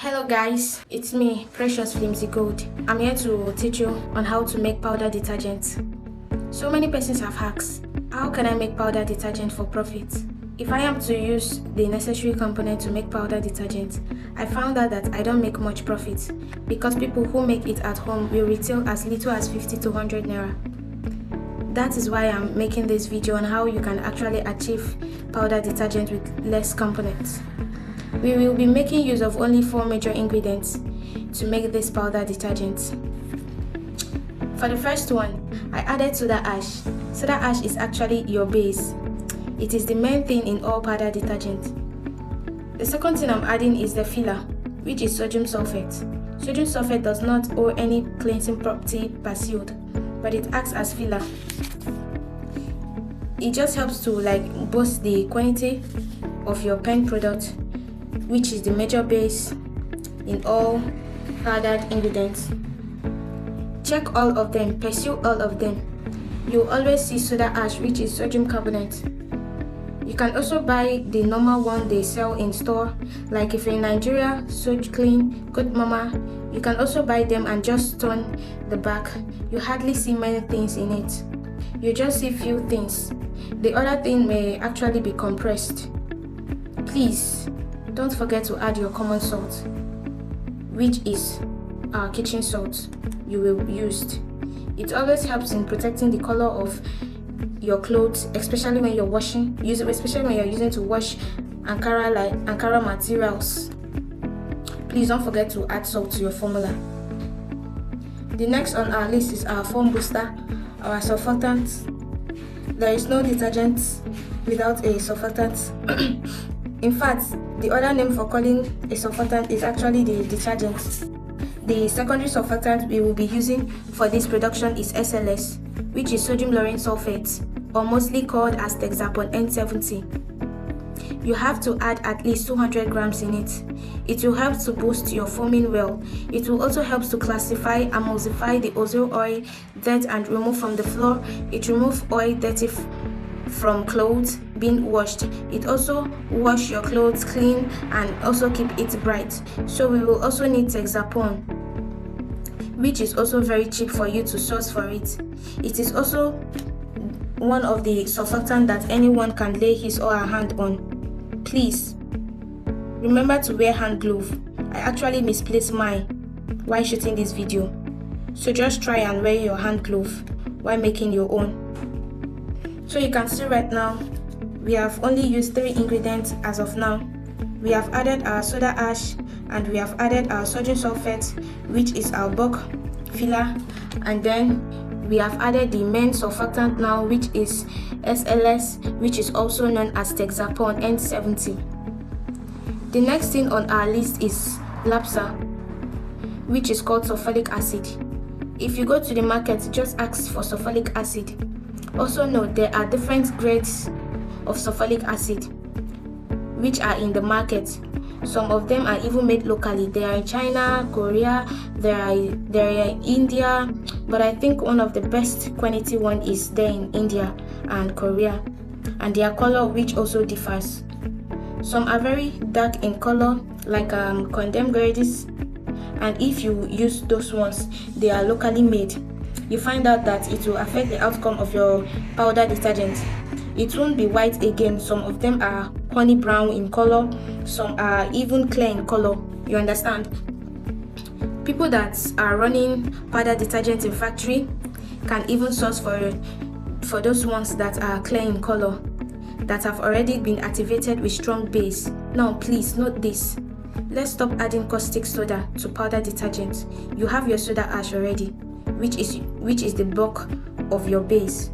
Hello guys, it's me, Precious Flimsy Gold. I'm here to teach you on how to make powder detergent. So many persons have asked, how can I make powder detergent for profit? If I am to use the necessary component to make powder detergent, I found out that I don't make much profit because people who make it at home will retail as little as 50 to 100 naira. That is why I'm making this video on how you can actually achieve powder detergent with less components. We will be making use of only 4 major ingredients to make this powder detergent. For the first one, I added soda ash. Soda ash is actually your base. It is the main thing in all powder detergent. The second thing I'm adding is the filler, which is sodium sulfate. Sodium sulfate does not owe any cleansing property per se, but it acts as filler. It just helps to boost the quantity of your pen product, which is the major base in all powdered ingredients. Check all of them, pursue all of them. You always see soda ash, which is sodium carbonate. You can also buy the normal one they sell in store, like if you're in Nigeria, Soj Clean, Good Mama. You can also buy them and just turn the back. You hardly see many things in it. You just see few things. The other thing may actually be compressed. Please don't forget to add your common salt, which is our kitchen salt you will use. It always helps in protecting the color of your clothes, especially when you're especially when you're using to wash Ankara materials. Please don't forget to add salt to your formula. The next on our list is our foam booster, our surfactants. There is no detergent without a surfactant. In fact, the other name for calling a surfactant is actually the detergent. The secondary surfactant we will be using for this production is SLS, which is sodium lauryl sulfate, or mostly called as Texapon N70. You have to add at least 200 grams in it. It will help to boost your foaming well. It will also help to classify, emulsify the ozone oil, dirt and remove from the floor. It removes oil dirty from clothes being washed. It also wash your clothes clean and also keep it bright. So we will also need Texapon, which is also very cheap for you to source for it. It is also one of the surfactants that anyone can lay his or her hand on. Please remember to wear hand glove. I actually misplaced mine while shooting this video, so just try and wear your hand glove while making your own. So you can see right now, we have only used 3 ingredients as of now. We have added our soda ash and we have added our sodium sulfate, which is our bulk filler, and then we have added the main surfactant now, which is SLS, which is also known as Texapon N70. The next thing on our list is Lapsa, which is called sulfuric acid. If you go to the market, just ask for sulfuric acid. Also note there are different grades of sulfuric acid which are in the market. Some of them are even made locally. They are in China, Korea, they are in India, but I think one of the best quality one is there in India and Korea, and their color which also differs. Some are very dark in color, like condemned grades, and if you use those ones, they are locally made. You find out that it will affect the outcome of your powder detergent. It won't be white again. Some of them are honey brown in color, some are even clear in color. You understand? People that are running powder detergent in factory can even source for those ones that are clear in color, that have already been activated with strong base. Now please note this. Let's stop adding caustic soda to powder detergent. You have your soda ash already, which is the bulk of your base.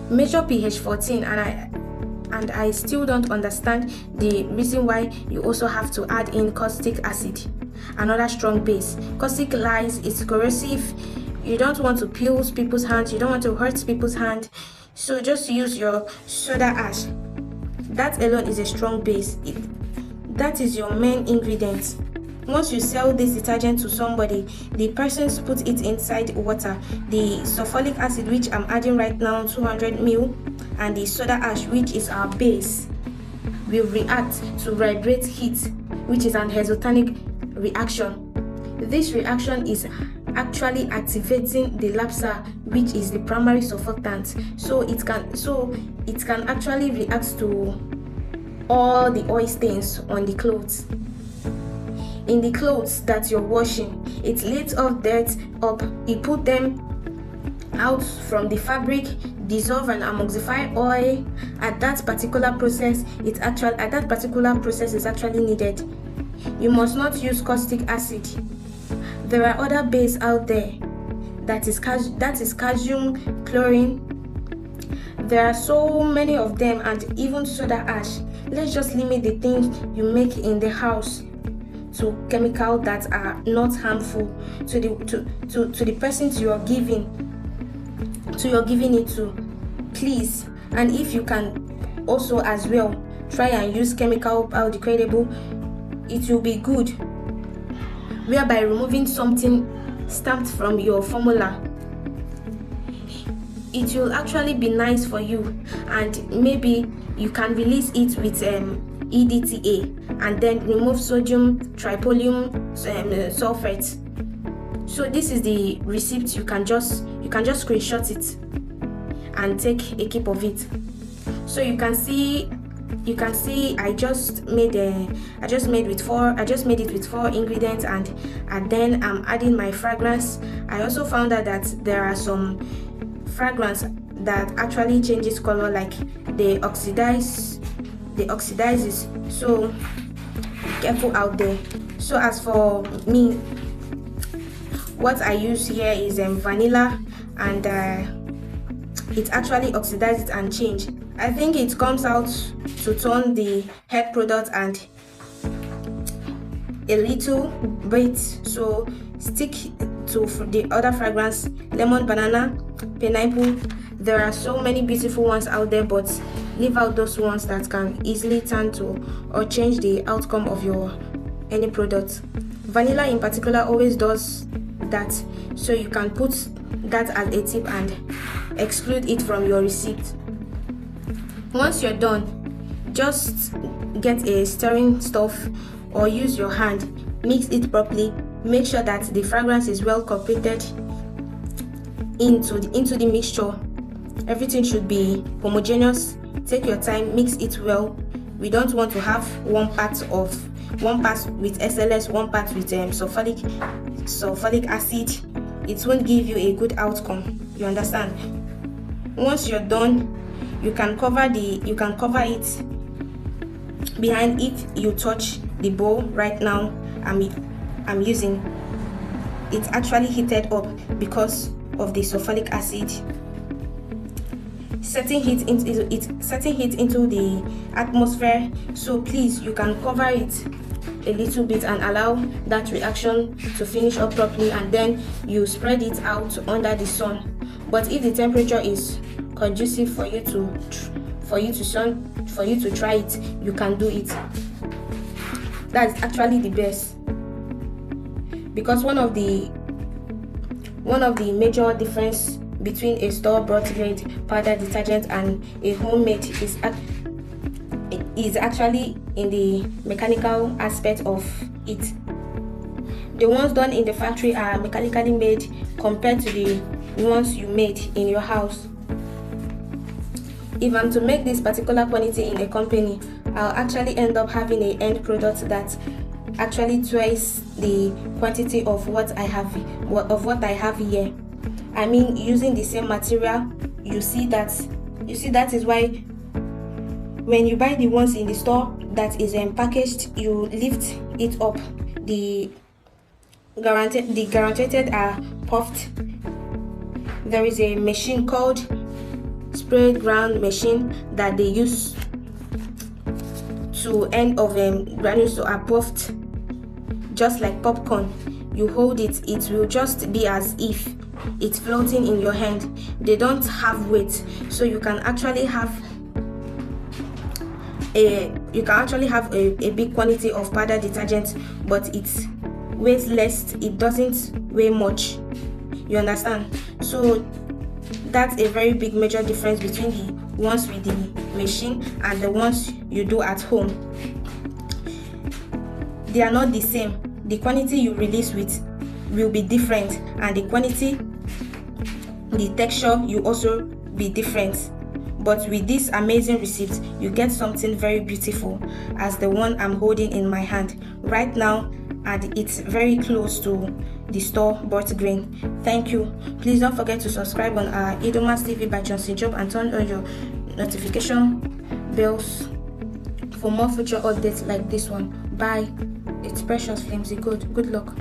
Measure pH 14, and I still don't understand the reason why you also have to add in caustic acid, another strong base. Caustic lies, it's corrosive. You don't want to peel people's hands, you don't want to hurt people's hand, so just use your soda ash. That alone is a strong base. That is your main ingredient. Once you sell this detergent to somebody, the persons put it inside water. The sulfuric acid, which I'm adding right now, 200 ml, and the soda ash, which is our base, will react to vibrate heat, which is an exothermic reaction. This reaction is actually activating the Lapsa, which is the primary surfactant, so it can actually react to all the oil stains on the clothes. In the clothes that you're washing, it lifts off dirt up, it put them out from the fabric, dissolve and emulsify oil. At that particular process is actually needed. You must not use caustic acid. There are other bases out there, that is calcium chlorine. There are so many of them, and even soda ash. Let's just limit the things you make in the house to chemicals that are not harmful to the person you're giving it to, please. And if you can also as well try and use chemical biodegradable, it will be good, whereby removing something stamped from your formula, it will actually be nice for you, and maybe you can release it with EDTA and then remove sodium tripolum sulfate. So this is the receipt. You can just screenshot it and take a keep of it. So you can see I just made it with 4 ingredients, and then I'm adding my fragrance. I also found out that there are some fragrance that actually changes color, like they oxidizes, so be careful out there. So as for me, what I use here is vanilla, and it actually oxidizes and change. I think it comes out to tone the head product and a little bit, so stick to the other fragrance, lemon, banana, pineapple. There are so many beautiful ones out there, but leave out those ones that can easily turn to or change the outcome of your any product. Vanilla in particular always does that, so you can put that as a tip and exclude it from your receipt. Once you're done, just get a stirring stuff or use your hand, mix it properly, make sure that the fragrance is well incorporated into the mixture. Everything should be homogeneous. Take your time, mix it well. We don't want to have one part with SLS, one part with sulfuric acid. It won't give you a good outcome. You understand? Once you're done, you can cover it. Behind it, you touch the bowl. Right now I'm using it actually heated up because of the sulfuric acid. Setting heat into the atmosphere, so please, you can cover it a little bit and allow that reaction to finish up properly, and then you spread it out under the sun. But if the temperature is conducive for you to try it, you can do it. That's actually the best, because one of the major difference between a store-bought grade powder detergent and a homemade is actually in the mechanical aspect of it. The ones done in the factory are mechanically made compared to the ones you made in your house. If I'm to make this particular quantity in a company, I'll actually end up having an end product that actually twice the quantity of what I have here. I mean, using the same material. You see that is why when you buy the ones in the store that is packaged, you lift it up. The guaranteed are puffed. There is a machine called spray ground machine that they use to end of granules are puffed just like popcorn. You hold it, it will just be as if it's floating in your hand. They don't have weight, so you can actually have a big quantity of powder detergent, but it weighs less. It doesn't weigh much. You understand? So that's a very big major difference between the ones with the machine and the ones you do at home. they are not the same. The quantity you release with will be different, and the quantity, the texture you also be different. But with this amazing receipt, you get something very beautiful as the one I'm holding in my hand right now, and it's very close to the store-bought grain. Thank you. Please don't forget to subscribe on our Idomas TV by Johnson Job and turn on your notification bells for more future updates like this one. Bye. It's Precious Flimsy. Good luck.